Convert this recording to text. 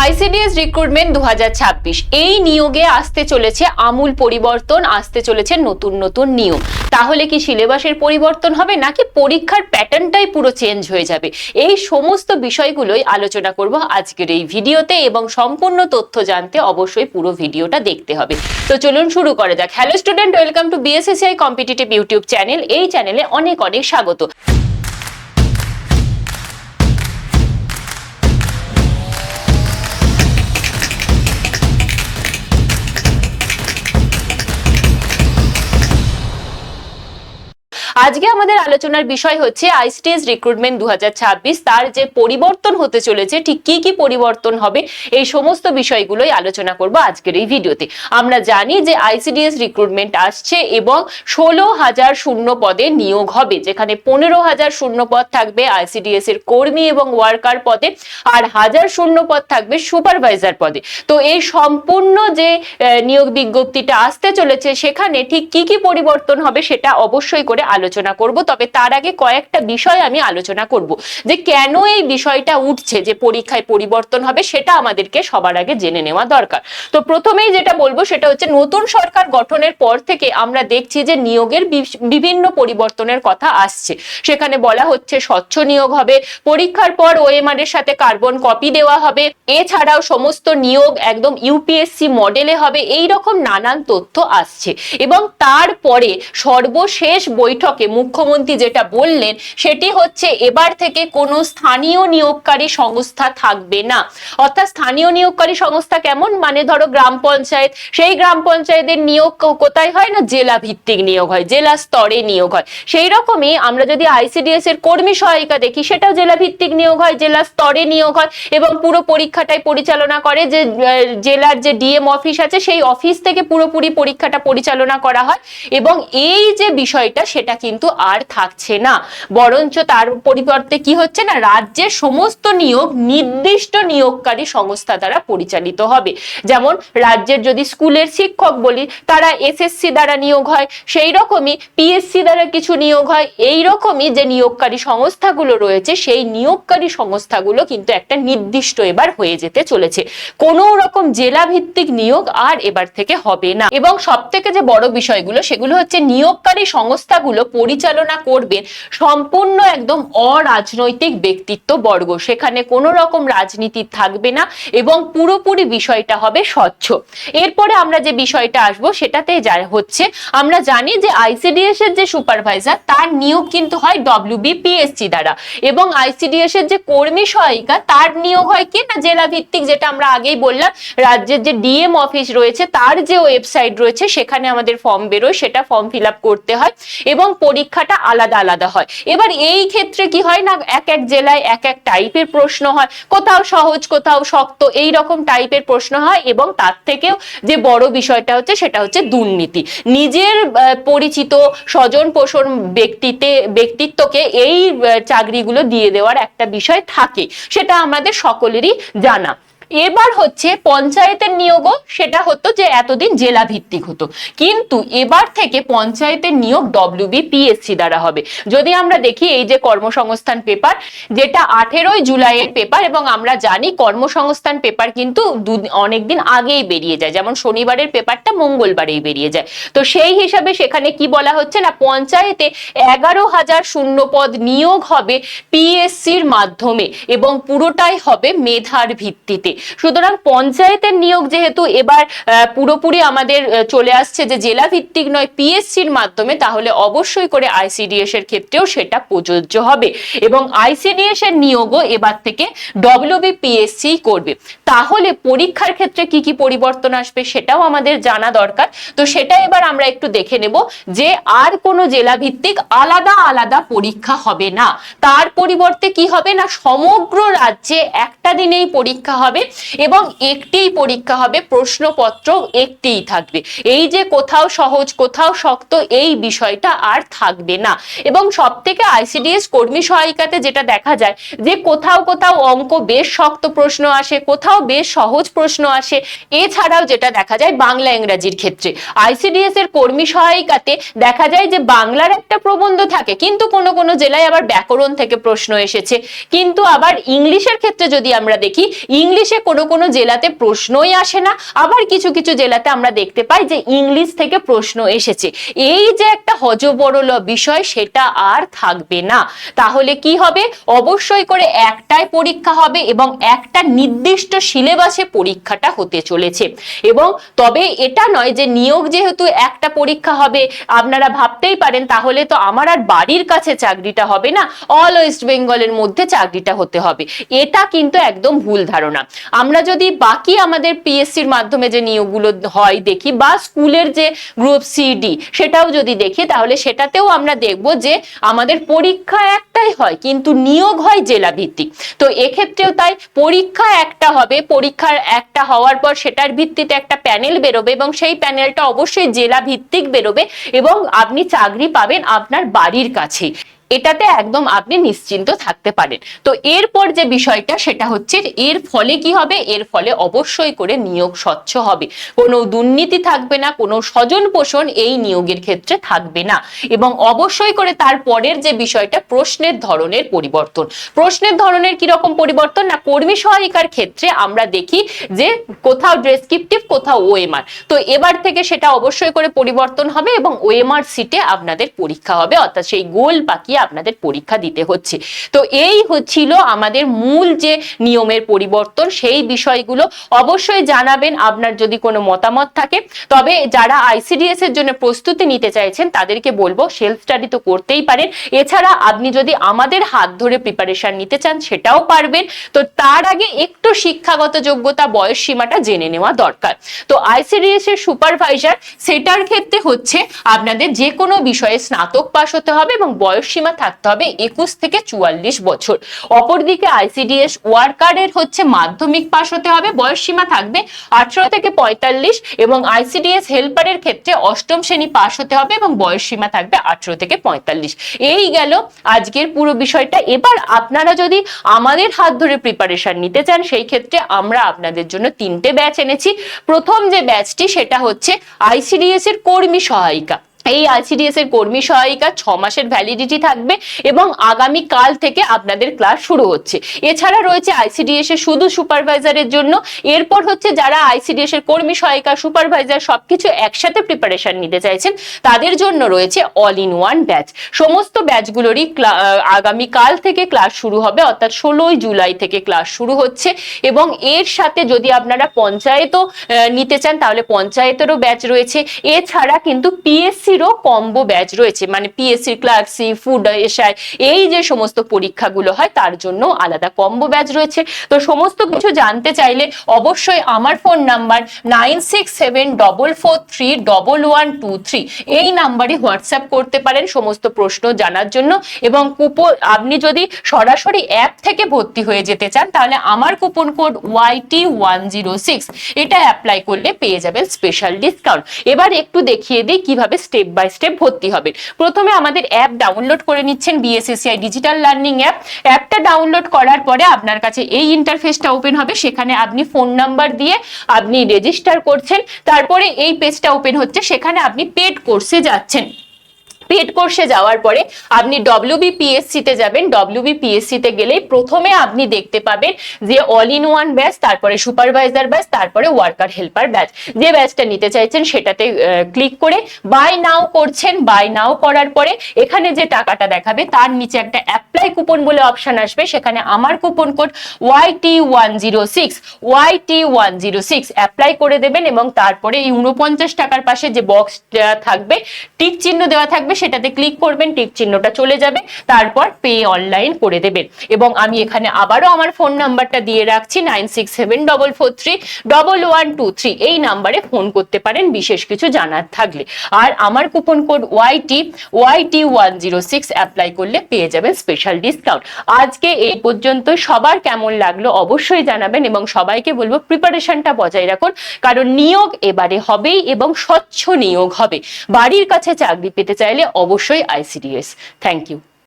ICDS recruitment 2026 এই নিয়োগে আসতে চলেছে আমূল পরিবর্তন, আসতে চলেছে নতুন নতুন নিয়ম। তাহলে কি সিলেবাসের পরিবর্তন হবে নাকি পরীক্ষার প্যাটার্নটাই পুরো চেঞ্জ হয়ে যাবে? এই সমস্ত বিষয়গুলোই আলোচনা করব আজকের এই ভিডিওতে, এবং সম্পূর্ণ তথ্য জানতে অবশ্যই পুরো ভিডিওটা দেখতে হবে। তো চলুন শুরু করা যাক। Hello student, welcome to BSSCI competitive YouTube channel. এই চ্যানেলে অনেক অনেক স্বাগত। আজকে আমাদের আলোচনার বিষয় হচ্ছে আইসিডিএস রিক্রুটমেন্ট 2026, তার যে পরিবর্তন হতে চলেছে, ঠিক কি কি পরিবর্তন হবে, এই সমস্ত বিষয়গুলোই আলোচনা করব আজকের এই ভিডিওতে। আমরা জানি যে আইসিডিএস রিক্রুটমেন্ট আসছে এবং 16,000 শূন্য পদে নিয়োগ হবে, যেখানে 15,000 শূন্য পদ থাকবে আইসিডিএস এর কর্মী এবং ওয়ার্কার পদে, আর 1000 শূন্য পদ থাকবে সুপারভাইজার পদে। তো এই সম্পূর্ণ যে নিয়োগ বিজ্ঞপ্তিটা আসতে চলেছে, সেখানে ঠিক কি কি পরিবর্তন হবে সেটা অবশ্যই করে আলোচনা করব। তবে তার আগে কয়েকটা বিষয় আমি আলোচনা করব, যে কেন এই বিষয়টা উঠছে যে পরীক্ষায় পরিবর্তন হবে, সেটা আমাদেরকে সবার আগে জেনে নেওয়া দরকার। তো প্রথমেই যেটা বলবো সেটা হচ্ছে, নতুন সরকার গঠনের পর থেকে আমরা দেখছি যে নিয়োগের বিভিন্ন পরিবর্তনের কথা আসছে। সেখানে বলা হচ্ছে স্বচ্ছ নিয়োগ হবে, পরীক্ষার পর ওএমআর এর সাথে কার্বন কপি দেওয়া হবে, এছাড়াও সমস্ত নিয়োগ একদম ইউপিএসসি মডেলে হবে, এই রকম নানান তথ্য আসছে। এবং তারপরে সর্বশেষ বৈঠকে মুখ্যমন্ত্রী যেটা বললেন সেটি হচ্ছে, এবার থেকে কোনো স্থানীয় নিয়োগকারী সংস্থা থাকবে না। অর্থাৎ স্থানীয় নিয়োগকারী সংস্থা কেমন, মানে ধরো গ্রাম পঞ্চায়েত, সেই গ্রাম পঞ্চায়েতের নিয়োগ কোথায় হয় না, জেলা ভিত্তিক নিয়োগ হয়, জেলা স্তরে নিয়োগ হয়। সেই রকমই আমরা যদি আইসিডিএস এর কর্মী সহায়িকা দেখি, সেটাও জেলা ভিত্তিক নিয়োগ হয়, জেলা স্তরে নিয়োগ হয়, এবং পুরো পরীক্ষাটাই পরিচালনা করে যে জেলার যে ডিএম অফিস আছে, সেই অফিস থেকে পুরোপুরি পরীক্ষাটা পরিচালনা করা হয়। এবং এই যে বিষয়টা, সেটা কিন্তু আর থাকছে না, বরঞ্চ তার পরিবর্তে কি হচ্ছে না, রাজ্যের সমস্ত নিয়োগ নির্দিষ্ট নিয়োগকারী সংস্থা দ্বারা পরিচালিত হবে। যেমন রাজ্যের যদি স্কুলের শিক্ষক বলি, তারা এসএসসি দ্বারা নিয়োগ হয়, সেই রকমই পিএসসি দ্বারা কিছু নিয়োগ হয়। এই রকমই যে নিয়োগকারী সংস্থাগুলো রয়েছে, সেই নিয়োগকারী সংস্থাগুলো কিন্তু একটা নির্দিষ্ট এবার হয়ে যেতে চলেছে। কোনো রকম জেলা ভিত্তিক নিয়োগ আর এবার থেকে হবে না। এবং সব থেকে যে বড় বিষয়গুলো, সেগুলো হচ্ছে নিয়োগকারী সংস্থাগুলো পরিচালনা করবেন সম্পূর্ণ একদম অরাজনৈতিক ব্যক্তিত্ব বর্গ, সেখানে কোনো রকম রাজনীতি থাকবে না, এবং পুরোপুরি বিষয়টা হবে স্বচ্ছ। এরপরে আমরা যে বিষয়টা আসবো সেটাতে হচ্ছে, আমরা জানি যে আইসিডিএস এর যে সুপারভাইজার, তার নিয়োগ কিন্তু হয় ডব্লিউবিপিএসসি দ্বারা, এবং আইসিডিএস এর যে কর্মী সহায়িকা, তার নিয়োগ হয় কি না, জেলা ভিত্তিক, যেটা আমরা আগেই বললাম, রাজ্যের যে ডিএম অফিস রয়েছে তার যে ওয়েবসাইট রয়েছে, সেখানে আমাদের ফর্ম বেরোয়, সেটা ফর্ম ফিল আপ করতে হয়, এবং পরীক্ষাটা আলাদা আলাদা হয়। এবার এই ক্ষেত্রে কি হয় না, এক এক জেলায় এক এক টাইপের প্রশ্ন হয়, কোথাও সহজ কোথাও শক্ত, এই রকম টাইপের প্রশ্ন হয়। এবং তার থেকেও যে বড় বিষয়টা হচ্ছে, সেটা হচ্ছে দুর্নীতি। নিজের পরিচিত স্বজন পোষণ ব্যক্তিত্বকে এই চাকরিগুলো দিয়ে দেওয়ার একটা বিষয় থাকে, সেটা আমাদের সকলেরই জানা। এবার হচ্ছে পঞ্চায়েতের নিয়োগও, সেটা হতো যে এতদিন জেলা ভিত্তিক হতো, কিন্তু এবার থেকে পঞ্চায়েতের নিয়োগ ডব্লিউবিপিএসসি দ্বারা হবে। যদি আমরা দেখি এই যে কর্মসংস্থান পেপার, যেটা 18 জুলাইয়ের পেপার, এবং আমরা জানি কর্মসংস্থান পেপার কিন্তু অনেকদিন আগেই বেরিয়ে যায়, যেমন শনিবারের পেপারটা মঙ্গলবারেই বেরিয়ে যায়। তো সেই হিসাবে সেখানে কি বলা হচ্ছে না, পঞ্চায়েতে 11,000 শূন্য পদ নিয়োগ হবে পিএসসির মাধ্যমে, এবং পুরোটাই হবে মেধার ভিত্তিতে। সুতরাং পঞ্চায়েতের নিয়োগ যেহেতু এবার পুরোপুরি আমাদের চলে আসছে যে জেলা ভিত্তিক নয়, পিএসসির মাধ্যমে, তাহলে অবশ্যই করে আইসিডিএস এর ক্ষেত্রেও সেটা প্রযোজ্য হবে, এবং আইসিডিএস এর নিয়োগও এবার থেকে ডব্লিউবিপিএসসি করবে। তাহলে পরীক্ষার ক্ষেত্রে কি কি পরিবর্তন আসবে সেটাও আমাদের জানা দরকার। তো সেটা এবার আমরা একটু দেখে নেব, যে আর কোনো জেলা ভিত্তিক আলাদা আলাদা পরীক্ষা হবে না। তার পরিবর্তে কি হবে না, সমগ্র রাজ্যে একটা দিনেই পরীক্ষা হবে, এবং একটিই পরীক্ষা হবে, প্রশ্নপত্র একটিই থাকবে। এই যে কোথাও সহজ কোথাও শক্ত, এই বিষয়টা আর থাকবে না। এবং সব থেকে আইসিডিএস কর্মী সহায়িকাতে যেটা দেখা যায়, যে কোথাও কোথাও অঙ্ক বেশ শক্ত প্রশ্ন আসে, কোথাও বেশ সহজ প্রশ্ন আসে। এছাড়াও যেটা দেখা যায় বাংলা ইংরাজির ক্ষেত্রে, আইসিডিএস এর কর্মী সহায়িকাতে দেখা যায় যে বাংলার একটা প্রবন্ধ থাকে, কিন্তু কোনো কোনো জেলায় আবার ব্যাকরণ থেকে প্রশ্ন এসেছে। কিন্তু আবার ইংলিশের ক্ষেত্রে যদি আমরা দেখি, ইংলিশে কোনো কোনো জেলাতে প্রশ্নই আসে না, আবার কিছু কিছু জেলাতে আমরা দেখতে পাই যে ইংলিশ থেকে প্রশ্ন এসেছে। এই যে একটা হযবরল বিষয়, সেটা আর থাকবে না। তাহলে কি হবে, অবশ্যই করে একটাই পরীক্ষা হবে এবং একটা নির্দিষ্ট সিলেবাসে পরীক্ষাটা হতে চলেছে। এবং তবে এটা নয় যে নিয়োগ যেহেতু একটা পরীক্ষা হবে, আপনারা ভাবতেই পারেন তাহলে তো আমার আর বাড়ির কাছে চাকরিটা হবে না, অল ওয়েস্ট বেঙ্গলের মধ্যে চাকরিটা হতে হবে। এটা কিন্তু একদম ভুল ধারণা। আমরা যদি বাকি আমাদের পিএসসির মাধ্যমে যে নিয়োগগুলো হয় দেখি, বা স্কুলের যে গ্রুপ সি ডি সেটাও যদি দেখি, তাহলে সেটাতেও আমরা দেখব যে আমাদের পরীক্ষা একটাই হয় কিন্তু নিয়োগ হয় জেলা ভিত্তিক। তো এক্ষেত্রেও তাই, পরীক্ষা একটা হবে, পরীক্ষার একটা হওয়ার পর সেটার ভিত্তিতে একটা প্যানেল বেরোবে এবং সেই প্যানেলটা অবশ্যই জেলা ভিত্তিক বেরোবে এবং আপনি চাকরি পাবেন আপনার বাড়ির কাছে। এটাতে একদম আপনি নিশ্চিন্ত থাকতে পারেন। তো এরপর যে বিষয়টা সেটা হচ্ছে, এর ফলে কি হবে, এর ফলে অবশ্যই করে নিয়োগ স্বচ্ছ হবে, কোনো দুর্নীতি থাকবে না, কোনো স্বজন পোষণ এই নিয়োগের ক্ষেত্রে থাকবে না। এবং অবশ্যই করে তারপরের যে বিষয়টা, প্রশ্নের ধরনের পরিবর্তন। প্রশ্নের ধরনের কিরকম পরিবর্তন না, কর্মী সহায়িকার ক্ষেত্রে আমরা দেখি যে কোথাও ডেসক্রিপটিভ, কোথাও ওএমআর। তো এবার থেকে সেটা অবশ্যই করে পরিবর্তন হবে এবং ওএমআর সিটে আপনাদের পরীক্ষা হবে, অর্থাৎ সেই গোল পাকিয়ে আপনাদের পরীক্ষা দিতে হচ্ছে। তো এই হচ্ছিল আমাদের মূল যে নিয়মের পরিবর্তন, সেই বিষয়গুলো অবশ্যই জানাবেন আপনার যদি কোনো মতামত থাকে। তবে যারা আইসিডিএস এর জন্য প্রস্তুতি নিতে চাইছেন তাদেরকে বলবো সেলফ স্টাডি তো করতেই পারেন, এছাড়া আপনি যদি আমাদের হাত ধরে প্রিপারেশন নিতে চান সেটাও পারবেন। তো তার আগে একটু শিক্ষাগত যোগ্যতা, বয়স সীমাটা জেনে নেওয়া দরকার। তো আইসিডিএস এর সুপারভাইজার, সেটার ক্ষেত্রে হচ্ছে আপনাদের যে কোনো বিষয়ে স্নাতক পাস হতে হবে এবং বয়স সীমা থাকতে হবে 21 থেকে 44 বছর। অপরদিকে আইসিডিএস ওয়ার্কারের হচ্ছে মাধ্যমিক পাস হতে হবে, বয়স সীমা থাকবে 18 থেকে 45 এবং আইসিডিএস হেল্পারের ক্ষেত্রে অষ্টম শ্রেণী পাস হতে হবে এবং বয়স সীমা থাকবে 18 থেকে 45। এই গেল আজকের পুরো বিষয়টা। এবার আপনারা যদি আমাদের হাত ধরে প্রিপারেশন নিতে চান, সেই ক্ষেত্রে আমরা আপনাদের জন্য 3টে ব্যাচ এনেছি। প্রথম যে ব্যাচটি সেটা হচ্ছে আইসিডিএস এর কর্মী সহায়িকা। এই আইসিডিএস এর কর্মী সহায়িকা 6 মাসের ভ্যালিডিটি থাকবে এবং আগামী কাল থেকে আপনাদের ক্লাস শুরু হচ্ছে। এছাড়া রয়েছে আইসিডিএস এর শুধু সুপারভাইজারের জন্য। এরপর হচ্ছে যারা আইসিডিএস এর কর্মী সহায়িকা, সুপারভাইজার সবকিছু একসাথে প্রিপারেশন নিতে চাইছেন, তাদের জন্য রয়েছে অল ইন ওয়ান ব্যাচ। সমস্ত ব্যাচগুলোরই আগামী কাল থেকে ক্লাস শুরু হবে, অর্থাৎ 16 জুলাই থেকে ক্লাস শুরু হচ্ছে। এবং এর সাথে যদি আপনারা পঞ্চায়েতও নিতে চান তাহলে পঞ্চায়েতেরও ব্যাচ রয়েছে। এছাড়া কিন্তু পিএসসি কম্বো ব্যাচ রয়েছে, মানে পিএসসি ক্লার্কশি, ফুড এসআই, এই যে সমস্ত পরীক্ষাগুলো হয় তার জন্য আলাদা কম্বো ব্যাচ রয়েছে। তো সমস্ত কিছু জানতে চাইলে অবশ্যই আমার ফোন নাম্বার 9674431123 এই নাম্বারে হোয়াটসঅ্যাপ করতে পারেন সমস্ত প্রশ্ন জানার জন্য। এবং আপনি যদি সরাসরি অ্যাপ থেকে ভর্তি হয়ে যেতে চান তাহলে আমার কুপন কোড YT106 এটা অ্যাপ্লাই করলে পেয়ে যাবেন স্পেশাল ডিসকাউন্ট। এবার একটু দেখিয়ে দিই কিভাবে স্টেপ বাই স্টেপ ভর্তি হবে। প্রথমে আমাদের অ্যাপ ডাউনলোড করে নিচ্ছেন, বিএসএসসিআই ডিজিটাল লার্নিং অ্যাপ। অ্যাপটা ডাউনলোড করার পরে আপনার কাছে এই ইন্টারফেসটা ওপেন হবে, সেখানে আপনি ফোন নাম্বার দিয়ে আপনি রেজিস্টার করছেন। তারপরে এই পেজটা ওপেন হচ্ছে, সেখানে আপনি পেড কোর্সে যাচ্ছেন। পেড কোর্সে যাওয়ার পরে আপনি WBPSC তে যাবেন। WBPSC তে গেলে প্রথমে আপনি দেখতে পাবেন যে অল ইন ওয়ান ব্যাচ, তারপরে সুপারভাইজার ব্যাচ, তারপরে ওয়ার্কার হেল্পার ব্যাচ। যে ব্যাচটা নিতে চাইছেন সেটাতে ক্লিক করে বাই নাও করছেন। বাই নাও করার পরে এখানে যে টাকাটা দেখাবে তার নিচে একটা অ্যাপ্লাই কুপন বলে অপশন আসবে, সেখানে আমার কুপন কোড YT106 অ্যাপ্লাই করে দেবেন এবং তারপরে এই 49 টাকার পাশে যে বক্স থাকবে, টিক চিহ্ন দেওয়া থাকবে, সেটাতে ক্লিক করবেন, টিক চিহ্নটা চলে যাবে, তারপর পে অনলাইন করে দেবেন। এবং আমি এখানে আবারও আমার ফোন নাম্বারটা দিয়ে রাখছি 9674431123 এই নাম্বারে ফোন করতে পারেন বিশেষ কিছু জানার থাকলে। আর আমার কুপন কোড YT106 অ্যাপ্লাই করলে পেয়ে যাবেন স্পেশাল ডিসকাউন্ট। আজকে এই পর্যন্ত। সবার কেমন লাগলো অবশ্যই জানাবেন এবং সবাইকে বলবো প্রিপারেশনটা বজায় রাখুন, কারণ নিয়োগ এবারে হবেই এবং স্বচ্ছ নিয়োগ হবে। বাড়ির কাছে চাকরি পেতে চাইলে অবশ্যই আইসিডিএস। Thank you.